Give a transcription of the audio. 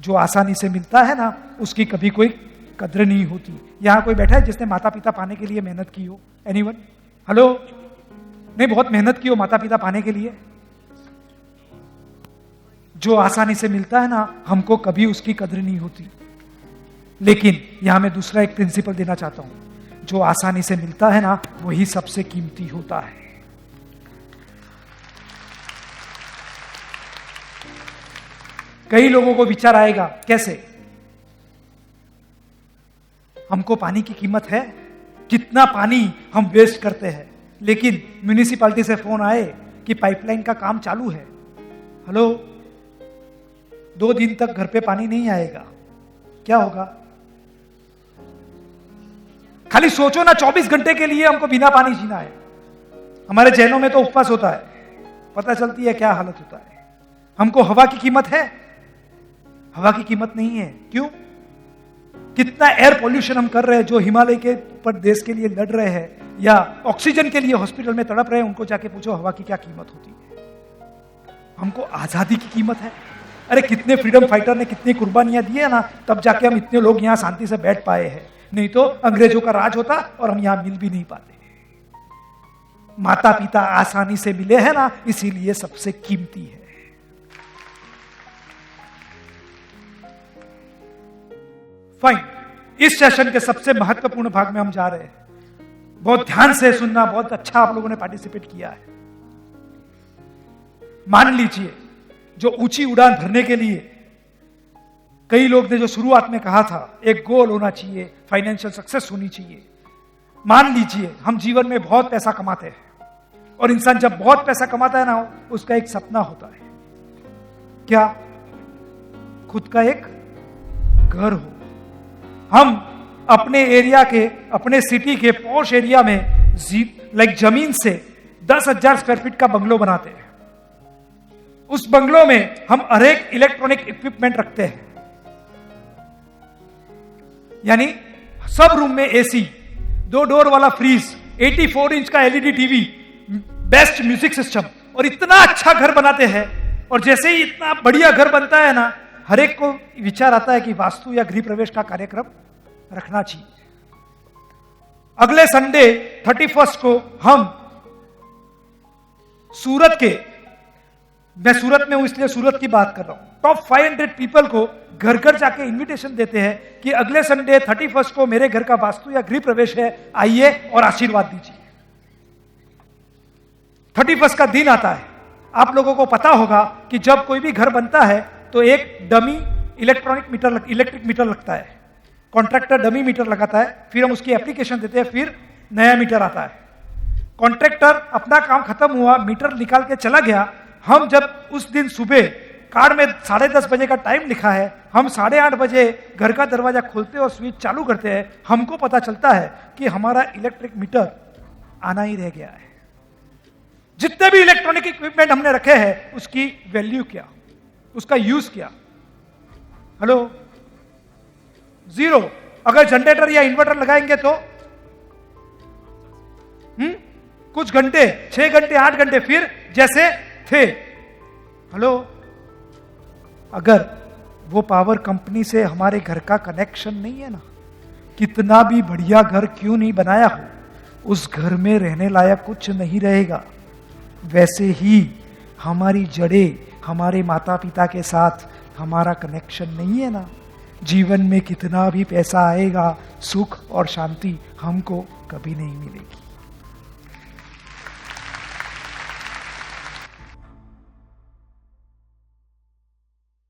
जो आसानी से मिलता है ना, उसकी कभी कोई कद्र नहीं होती। यहां कोई बैठा है जिसने माता पिता पाने के लिए मेहनत की हो? एनीवन? हेलो? नहीं, बहुत मेहनत की हो माता पिता पाने के लिए? जो आसानी से मिलता है ना, हमको कभी उसकी कद्र नहीं होती। लेकिन यहां मैं दूसरा एक प्रिंसिपल देना चाहता हूं, जो आसानी से मिलता है ना, वही सबसे कीमती होता है। कई लोगों को विचार आएगा, कैसे? हमको पानी की कीमत है, कितना पानी हम वेस्ट करते हैं। लेकिन म्युनिसिपैलिटी से फोन आए कि पाइपलाइन का काम चालू है। हेलो? 2 दिन तक घर पे पानी नहीं आएगा, क्या होगा? खाली सोचो ना, 24 घंटे के लिए हमको बिना पानी जीना है। हमारे जैनों में तो उपवास होता है, पता चलती है क्या हालत होता है। हमको हवा की कीमत है? हवा की कीमत नहीं है। क्यों? कितना एयर पोल्यूशन हम कर रहे हैं। जो हिमालय के ऊपर देश के लिए लड़ रहे हैं या ऑक्सीजन के लिए हॉस्पिटल में तड़प रहे हैं, उनको जाके पूछो हवा की क्या कीमत होती है। हमको आजादी की कीमत है। अरे कितने फ्रीडम फाइटर ने कितनी कुर्बानियां दी है ना, तब जाके हम इतने लोग यहां शांति से बैठ पाए हैं। नहीं तो अंग्रेजों का राज होता और हम यहां मिल भी नहीं पाते। माता पिता आसानी से मिले हैं ना, इसीलिए सबसे कीमती है। फाइन, इस सेशन के सबसे महत्वपूर्ण भाग में हम जा रहे हैं। बहुत ध्यान से सुनना, बहुत अच्छा आप लोगों ने पार्टिसिपेट किया है। मान लीजिए, जो ऊंची उड़ान भरने के लिए कई लोग ने जो शुरुआत में कहा था, एक गोल होना चाहिए, फाइनेंशियल सक्सेस होनी चाहिए। मान लीजिए हम जीवन में बहुत पैसा कमाते हैं, और इंसान जब बहुत पैसा कमाता है ना, उसका एक सपना होता है, क्या? खुद का एक घर हो। हम अपने एरिया के, अपने सिटी के पॉश एरिया में जमीन से 10,000 स्क्वायर फीट का बंगलो बनाते हैं। उस बंगलो में हम हर एक इलेक्ट्रॉनिक इक्विपमेंट रखते हैं, यानी सब रूम में एसी, 2 डोर वाला फ्रीज, 84 इंच का LED TV, best music system, और इतना अच्छा घर बनाते हैं। और जैसे ही इतना बढ़िया घर बनता है ना, हर एक को विचार आता है कि वास्तु या गृह प्रवेश का कार्यक्रम रखना चाहिए। अगले संडे 31 को हम सूरत के, मैं सूरत में हूं इसलिए सूरत की बात कर रहा हूं, टॉप 500 पीपल को घर घर जाके इनविटेशन देते हैं कि अगले संडे 31 को मेरे घर का वास्तु या गृह प्रवेश है, आइए और आशीर्वाद दीजिए। 31 का दिन आता है। आप लोगों को पता होगा कि जब कोई भी घर बनता है तो एक डमी इलेक्ट्रिक मीटर लगता है। कॉन्ट्रैक्टर डमी मीटर लगाता है, फिर हम उसकी एप्लीकेशन देते हैं, फिर नया मीटर आता है। कॉन्ट्रैक्टर अपना काम खत्म हुआ, मीटर निकाल के चला गया। हम जब उस दिन सुबह कार्ड में 10:30 बजे का टाइम लिखा है, हम 8:30 बजे घर का दरवाजा खोलते और स्विच चालू करते हैं, हमको पता चलता है कि हमारा इलेक्ट्रिक मीटर आना ही रह गया है। जितने भी इलेक्ट्रॉनिक इक्विपमेंट हमने रखे हैं, उसकी वैल्यू क्या, उसका यूज क्या? हेलो? 0। अगर जनरेटर या इन्वर्टर लगाएंगे तो कुछ घंटे, 6 घंटे, 8 घंटे, फिर जैसे थे। हेलो? अगर वो पावर कंपनी से हमारे घर का कनेक्शन नहीं है ना, कितना भी बढ़िया घर क्यों नहीं बनाया हो, उस घर में रहने लायक कुछ नहीं रहेगा। वैसे ही हमारी जड़ें, हमारे माता पिता के साथ हमारा कनेक्शन नहीं है ना, जीवन में कितना भी पैसा आएगा, सुख और शांति हमको कभी नहीं मिलेगी।